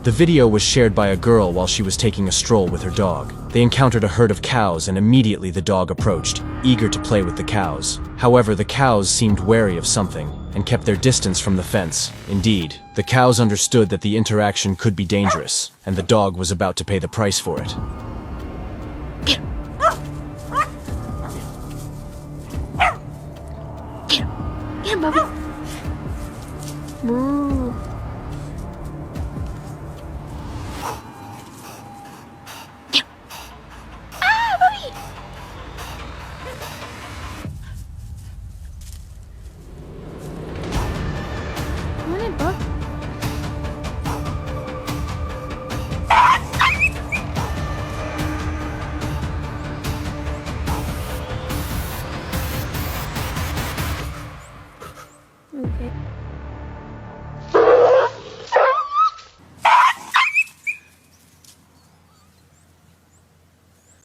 The video was shared by a girl while she was taking a stroll with her dog. They encountered a herd of cows and immediately the dog approached, eager to play with the cows. However, the cows seemed wary of something and kept their distance from the fence. Indeed, the cows understood that the interaction could be dangerous, and the dog was about to pay the price for it. Get him, Bubby.